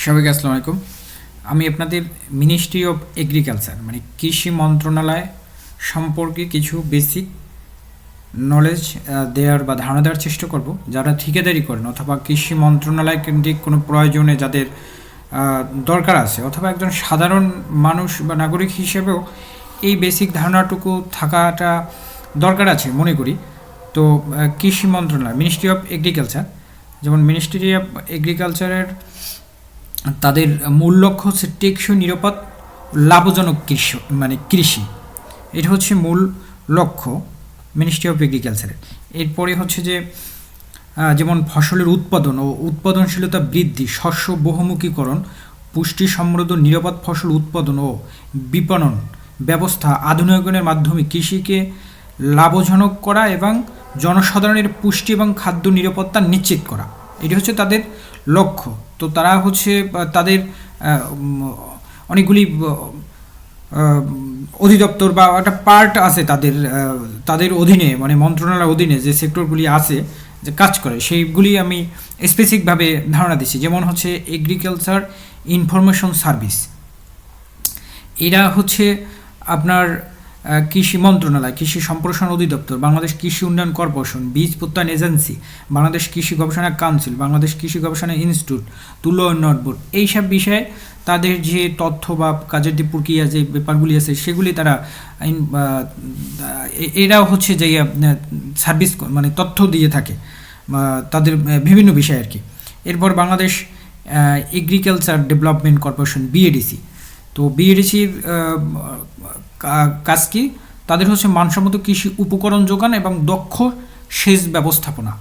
সবাইকে আসসালামু আলাইকুম। আমি আপনাদের মিনিস্ট্রি অফ এগ্রিকালচার মানে কৃষি মন্ত্রণালয় সম্পর্কে কিছু বেসিক নলেজ দেওয়ার বা ধারণা দেওয়ার চেষ্টা করব। যারা ঠিকাদারি করেন অথবা কৃষি মন্ত্রণালয় কেন্দ্রিক কোনো প্রয়োজনে যাদের দরকার আছে, অথবা একজন সাধারণ মানুষ বা নাগরিক হিসেবেও এই বেসিক ধারণাটুকু থাকাটা দরকার আছে মনে করি। তো কৃষি মন্ত্রণালয়, মিনিস্ট্রি অফ এগ্রিকালচার, যেমন মিনিস্ট্রি অফ এগ্রিকালচারের তাদের মূল লক্ষ্য হচ্ছে টেকসই, নিরাপদ, লাভজনক কৃষি। এটা হচ্ছে মূল লক্ষ্য মিনিস্ট্রি অফ এগ্রিকালচারের। এরপরে হচ্ছে যে যেমন ফসলের উৎপাদন ও উৎপাদনশীলতা বৃদ্ধি, শস্য বহুমুখীকরণ, পুষ্টি সমৃদ্ধ নিরাপদ ফসল উৎপাদন ও বিপণন ব্যবস্থা আধুনিকায়নের মাধ্যমে কৃষিকে লাভজনক করা এবং জনসাধারণের পুষ্টি এবং খাদ্য নিরাপত্তা নিশ্চিত করা, এটি হচ্ছে তাদের লক্ষ্য। তো তারা হচ্ছে তাদের অনেকগুলি অধিদপ্তর বা একটা পার্ট আছে তাদের অধীনে, মানে মন্ত্রণালয়ের অধীনে যে সেক্টরগুলি আছে যে কাজ করে, সেইগুলি আমি স্পেসিফিকভাবে ধারণা দিচ্ছি। যেমন হচ্ছে এগ্রিকালচার ইনফরমেশন সার্ভিস, এরা হচ্ছে আপনার কৃষি মন্ত্রণালয়, কৃষি সম্প্রসারণ অধিদপ্তর, বাংলাদেশ কৃষি উন্নয়ন কর্পোরেশন, বীজ প্রত্যয়ন এজেন্সি, বাংলাদেশ কৃষি গবেষণা কাউন্সিল, বাংলাদেশ কৃষি গবেষণা ইনস্টিটিউট, তুলো উন্নয়ন বোর্ড, এইসব বিষয়ে তাদের যে তথ্য বা কাজের যে প্রক্রিয়া, যে ব্যাপারগুলি আছে সেগুলি তারা এরাও হচ্ছে যে সার্ভিস মানে তথ্য দিয়ে থাকে তাদের বিভিন্ন বিষয় আর কি। এরপর Bangladesh agriculture development corporation, BADC. তো বিএডিসির কাজ কি? তাদের হচ্ছে মানসম্মত কৃষি উপকরণ যোগান এবং দক্ষ সেচ ব্যবস্থাপনা,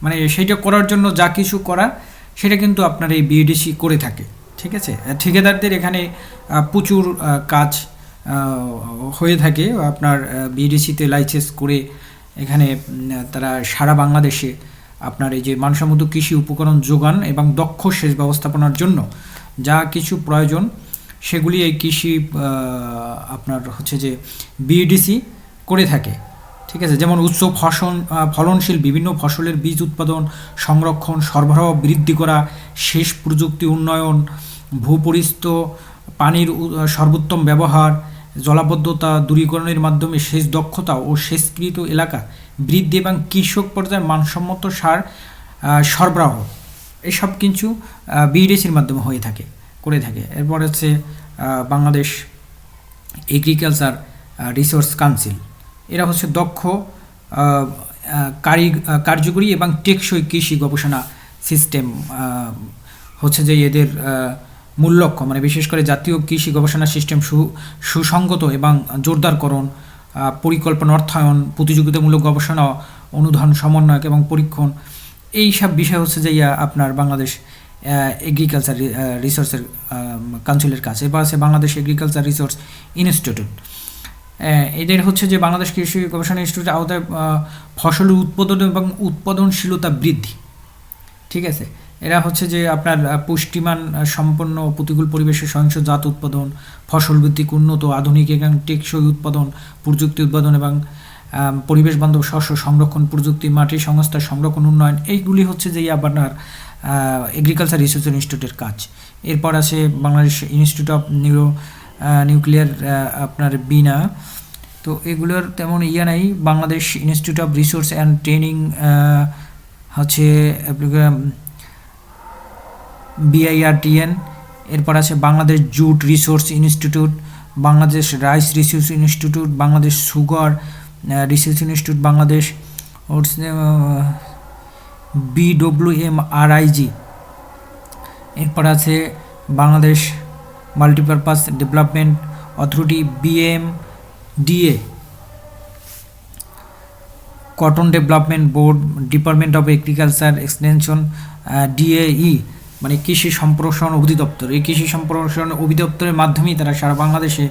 মানে সেইটা করার জন্য যা কিছু করা সেটা কিন্তু আপনার এই বিএডিসি করে থাকে। ঠিক আছে, ঠিকাদারদের এখানে প্রচুর কাজ হয়ে থাকে। আপনার বিএডিসিতে লাইসেন্স করে এখানে তারা সারা বাংলাদেশে আপনার এই যে মানসম্মত কৃষি উপকরণ যোগান এবং দক্ষ সেচ ব্যবস্থাপনার জন্য যা কিছু প্রয়োজন সেগুলি এই কৃষি আপনার হচ্ছে যে বিএডিসি করে থাকে। ঠিক আছে, যেমন উচ্চ ফলনশীল বিভিন্ন ফসলের বীজ উৎপাদন, সংরক্ষণ, সরবরাহ বৃদ্ধি করা, সেচ প্রযুক্তি উন্নয়ন, ভূপরিস্থ পানির সর্বোত্তম ব্যবহার, জলাবদ্ধতা দূরীকরণের মাধ্যমে সেচ দক্ষতা ও সেচকৃত এলাকা বৃদ্ধি এবং কৃষক পর্যায়ে মানসম্মত সার সরবরাহ, এসব কিছু বিএডিসির মাধ্যমে করে থাকে। এরপর হচ্ছে বাংলাদেশ এগ্রিকালচার রিসোর্স কাউন্সিল, এরা হচ্ছে দক্ষ, কার্যকরী এবং টেকসই কৃষি গবেষণা সিস্টেম হচ্ছে যে এদের মূল লক্ষ্য, মানে বিশেষ করে জাতীয় কৃষি গবেষণা সিস্টেম সুসংগত এবং জোরদারকরণ, পরিকল্পনা অর্থায়ন, প্রতিযোগিতামূলক গবেষণা, অনুধান, সমন্বয়ক এবং পরীক্ষণ, এই সব বিষয় হচ্ছে যে আপনার বাংলাদেশ এগ্রিকালচার রিসোর্সের কাউন্সিলের কাছে। এবার আছে বাংলাদেশ এগ্রিকালচার রিসোর্স ইনস্টিটিউট, এদের হচ্ছে যে বাংলাদেশ কৃষি গবেষণা ইনস্টিটিউটের আওতায় ফসলের উৎপাদন এবং উৎপাদনশীলতা বৃদ্ধি। ঠিক আছে, এরা হচ্ছে যে আপনার পুষ্টিমান সম্পন্ন প্রতিকূল পরিবেশে সহিংস জাত উৎপাদন, ফসল ভিত্তিক উন্নত আধুনিক এবং টেকসই উৎপাদন, প্রযুক্তি উৎপাদন এবং পরিবেশ বান্ধব শস্য সংরক্ষণ প্রযুক্তি, মাটির সংস্থা সংরক্ষণ উন্নয়ন, এইগুলি হচ্ছে যে আপনার এগ্রিকালচার রিসার্চ ইনস্টিটিউটের কাজ। এরপর আছে বাংলাদেশ ইনস্টিটিউট অফ নিউক্লিয়ার আপনার বিনা, তো এগুলোর তেমন নাই। Bangladesh institute of resource and training হচ্ছে BIRTN। এরপর আছে Bangladesh jute resource institute, Bangladesh rice resource institute, Bangladesh sugar research institute, Bangladesh BWMRIG। এরপর আছে Bangladesh multipurpose development authority, BMDA, cotton development board, department of agriculture extension, DAE মানে কৃষি সম্প্রসারণ অধিদপ্তর। এই কৃষি সম্প্রসারণ অধিদপ্তরের মাধ্যমেই তারা সারা বাংলাদেশে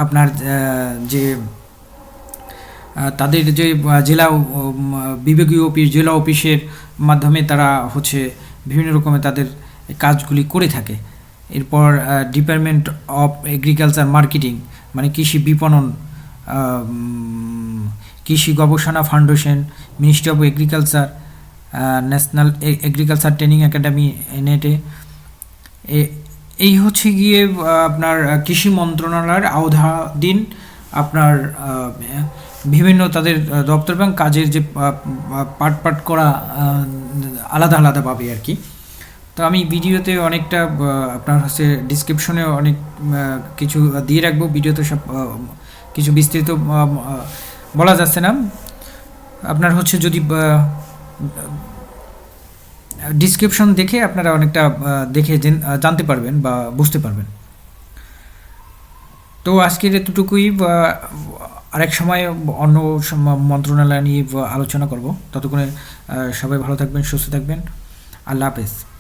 আপনার যে তাদের যে জেলা বিভাগীয় অফিস, জেলা অফিসের মাধ্যমে তারা হচ্ছে বিভিন্ন রকমের তাদের কাজগুলি করে থাকে। এরপর ডিপার্টমেন্ট অফ এগ্রিকালচার মার্কেটিং মানে কৃষি বিপণন, কৃষি গবেষণা foundation, ministry of agriculture, national agriculture training academy, নেটে। এ- এই হচ্ছে গিয়ে আপনার কৃষি মন্ত্রণালয়ের আওতাধীন আপনার বিভিন্ন তাদের দপ্তর এবং কাজের যে পার্ট পার্ট করা আলাদা আলাদাভাবে আর কি। তো আমি ভিডিওতে অনেকটা আপনার হচ্ছে ডিসক্রিপশনে অনেক কিছু দিয়ে রাখবো, ভিডিওতে সব কিছু বিস্তৃত বলা যাচ্ছে না। আপনার হচ্ছে যদি ডিসক্রিপশন দেখে আপনারা অনেকটা দেখে জানতে পারবেন বা বুঝতে পারবেন। তো আজকের এতটুকুই, আরেক সময় অন্য মন্ত্রণালয় নিয়ে আলোচনা করব। ততক্ষণে সবাই ভালো থাকবেন, সুস্থ থাকবেন। আল্লাহ হাফেজ।